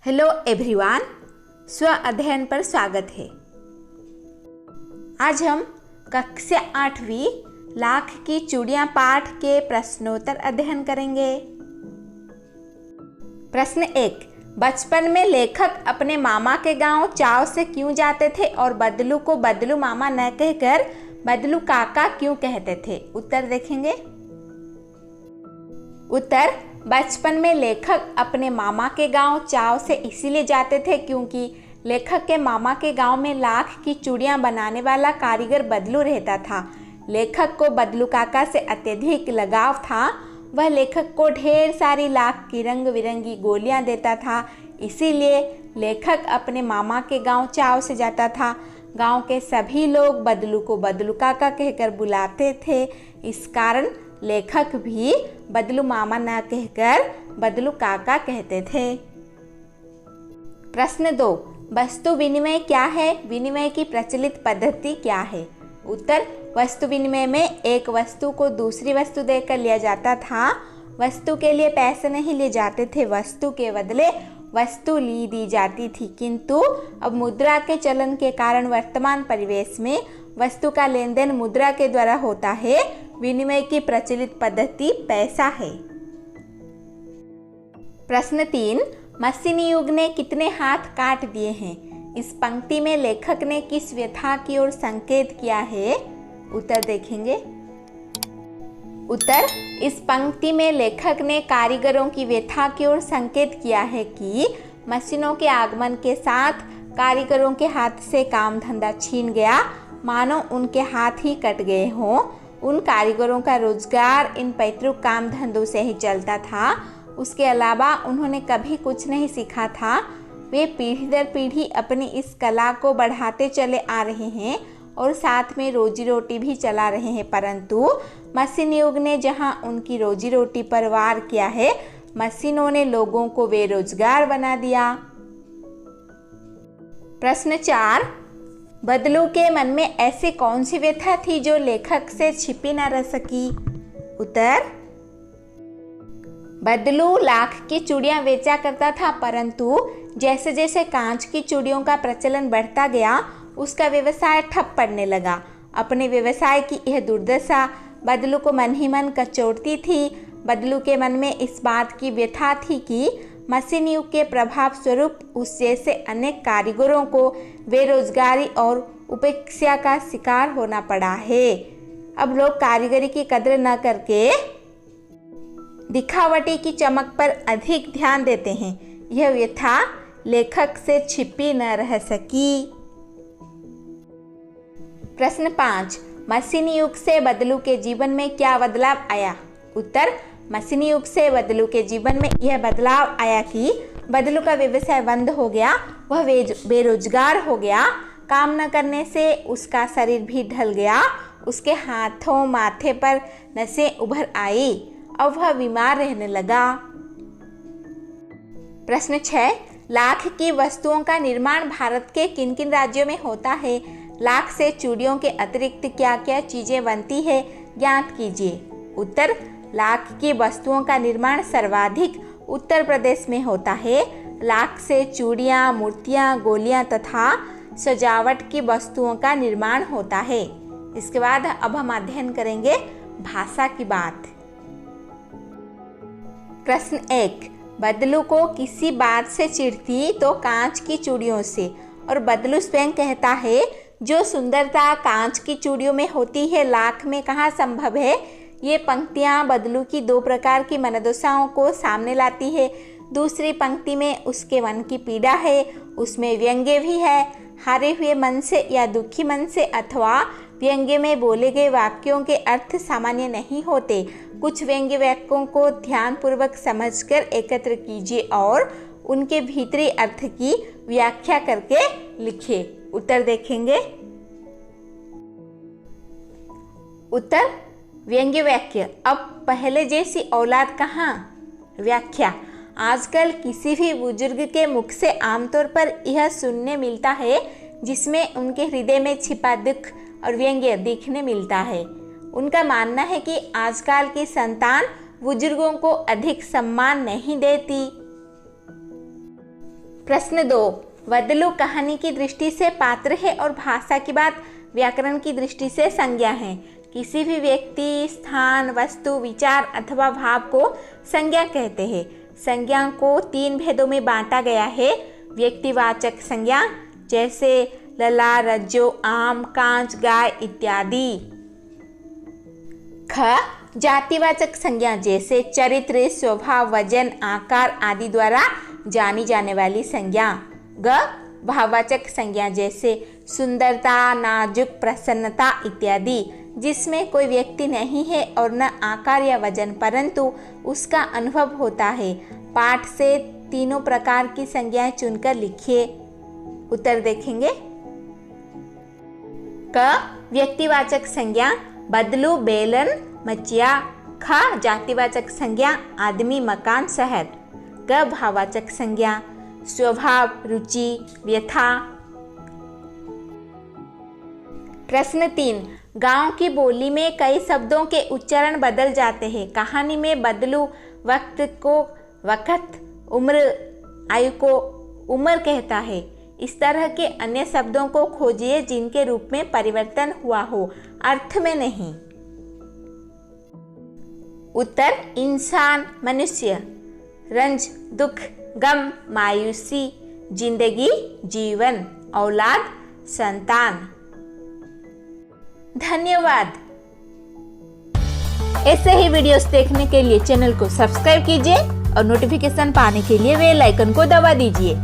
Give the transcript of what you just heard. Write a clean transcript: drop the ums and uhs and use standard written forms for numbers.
Hello everyone, स्व अध्ययन पर स्वागत है। आज हम कक्षा 8वीं लाख की चूड़ियां पाठ के प्रश्नोत्तर अध्ययन करेंगे। प्रश्न 1। बचपन में लेखक अपने मामा के गांव चाव से क्यों जाते थे और बदलू को बदलू मामा न कहकर बदलू काका क्यों कहते थे? उत्तर देखेंगे। उत्तर, बचपन में लेखक अपने मामा के गांव चाव से इसीलिए जाते थे क्योंकि लेखक के मामा के गांव में लाख की चूड़ियां बनाने वाला कारीगर बदलू रहता था। लेखक को बदलू काका से अत्यधिक लगाव था। वह लेखक को ढेर सारी लाख की रंग बिरंगी गोलियां देता था। इसीलिए लेखक अपने मामा के गांव चाव से जाता था। गांव के सभी लोग बदलू को बदलू काका कहकर बुलाते थे। इस कारण लेखक भी बदलू मामा न कहकर बदलू काका कहते थे। प्रश्न 2। वस्तु विनिमय क्या है? विनिमय की प्रचलित पद्धति क्या है? उत्तर, वस्तु विनिमय में एक वस्तु को दूसरी वस्तु देकर लिया जाता था। वस्तु के लिए पैसे नहीं लिए जाते थे, वस्तु के बदले वस्तु दी जाती थी। किंतु अब मुद्रा के चलन के कारण वर्तमान परिवेश में वस्तु का लेन देन मुद्रा के द्वारा होता है। विनिमय की प्रचलित पद्धति पैसा है। प्रश्न 3। मशीनी युग ने कितने हाथ काट दिए हैं? इस पंक्ति में लेखक ने किस व्यथा की ओर संकेत किया है? उत्तर देखेंगे। उत्तर, इस पंक्ति में लेखक ने कारीगरों की व्यथा की ओर संकेत किया है कि मशीनों के आगमन के साथ कारीगरों के हाथ से काम धंधा छीन गया, मानो उनके हाथ ही कट गए हों। उन कारीगरों का रोजगार इन पैतृक काम धंधों से ही चलता था। उसके अलावा उन्होंने कभी कुछ नहीं सीखा था। वे पीढ़ी दर पीढ़ी अपनी इस कला को बढ़ाते चले आ रहे हैं और साथ में रोजी रोटी भी चला रहे हैं। परंतु मशीन युग ने जहां उनकी रोजी रोटी पर वार किया है, मशीनों ने लोगों को बेरोजगार बना दिया। प्रश्न 4। बदलू के मन में ऐसी कौन सी व्यथा थी जो लेखक से छिपी न रह सकी? उत्तर, बदलू लाख की चूड़ियां बेचा करता था, परंतु जैसे जैसे कांच की चूड़ियों का प्रचलन बढ़ता गया, उसका व्यवसाय ठप पड़ने लगा। अपने व्यवसाय की यह दुर्दशा बदलू को मन ही मन कचोटती थी। बदलू के मन में इस बात की व्यथा थी कि मशीन युग के प्रभाव स्वरूप उस जैसे अनेक कारीगरों को बेरोजगारी और उपेक्षा का शिकार होना पड़ा है। अब लोग कारीगरी की कदर न करके दिखावटी की चमक पर अधिक ध्यान देते हैं। यह व्यथा लेखक से छिपी न रह सकी। प्रश्न 5। मशीन युग से बदलू के जीवन में क्या बदलाव आया? उत्तर, मशीनी युग से बदलू के जीवन में यह बदलाव आया कि बदलू का व्यवसाय बंद हो गया। वह बेरोजगार हो गया। काम न करने से उसका शरीर भी ढल गया। उसके हाथों माथे पर नसें उभर आई। अब वह बीमार रहने लगा। प्रश्न 6। लाख की वस्तुओं का निर्माण भारत के किन किन राज्यों में होता है? लाख से चूड़ियों के अतिरिक्त क्या क्या चीजें बनती है, ज्ञात कीजिए। उत्तर, लाख की वस्तुओं का निर्माण सर्वाधिक उत्तर प्रदेश में होता है। लाख से चूड़ियाँ, मूर्तियाँ, गोलियाँ तथा सजावट की वस्तुओं का निर्माण होता है। इसके बाद अब हम अध्ययन करेंगे भाषा की बात। प्रश्न 1। बदलू को किसी बात से चिढ़ती तो कांच की चूड़ियों से, और बदलू स्वयं कहता है जो सुंदरता कांच की चूड़ियों में होती है लाख में कहाँ संभव है। ये पंक्तियाँ बदलू की दो प्रकार की मनोदशाओं को सामने लाती है। दूसरी पंक्ति में उसके मन की पीड़ा है, उसमें व्यंग्य भी है। हारे हुए मन से या दुखी मन से अथवा व्यंग्य में बोले गए वाक्यों के अर्थ सामान्य नहीं होते। कुछ व्यंग्य वाक्यों को ध्यानपूर्वक समझकर एकत्र कीजिए और उनके भीतरी अर्थ की व्याख्या करके लिखिए। उत्तर देखेंगे। उत्तर, व्यंग्य वाक्य। अब पहले जैसी औलाद कहाँ? व्याख्या। आजकल किसी भी बुजुर्ग के मुख से आमतौर पर यह सुनने मिलता है जिसमें उनके हृदय में छिपा दुख और व्यंग्य दिखने मिलता है। उनका मानना है कि आजकल की संतान बुजुर्गों को अधिक सम्मान नहीं देती। प्रश्न 2, बदलू कहानी की दृष्टि से पात्र है और भाषा की बात व्याकरण की दृष्टि से संज्ञा है। किसी भी व्यक्ति, स्थान, वस्तु, विचार अथवा भाव को संज्ञा कहते हैं। संज्ञा को 3 भेदों में बांटा गया है। व्यक्तिवाचक संज्ञा जैसे लला, रज्जो, आम, कांच, गाय इत्यादि। ख, जातिवाचक संज्ञा जैसे चरित्र, स्वभाव, वजन, आकार आदि द्वारा जानी जाने वाली संज्ञा। ग, भाववाचक संज्ञा जैसे सुंदरता, नाजुक, प्रसन्नता इत्यादि, जिसमें कोई व्यक्ति नहीं है और न आकार या वजन परंतु उसका अनुभव होता है। पाठ से तीनों प्रकार की संज्ञाएं चुनकर लिखिए। उत्तर देखेंगे। क, व्यक्तिवाचक संज्ञा बदलू, बेलन, मचिया। ख, जातिवाचक संज्ञा आदमी, मकान, शहर। ग, भाववाचक संज्ञा स्वभाव, रुचि, व्यथा। प्रश्न 3, गांव की बोली में कई शब्दों के उच्चारण बदल जाते हैं। कहानी में बदलू वक्त को वक़्त, उम्र, आयु को उम्र कहता है। इस तरह के अन्य शब्दों को खोजिए जिनके रूप में परिवर्तन हुआ हो, अर्थ में नहीं। उत्तर, इंसान, मनुष्य। रंज, दुख, गम, मायूसी, जिंदगी, जीवन, औलाद, संतान। धन्यवाद। ऐसे ही वीडियोस देखने के लिए चैनल को सब्सक्राइब कीजिए और नोटिफिकेशन पाने के लिए बेल आइकन को दबा दीजिए।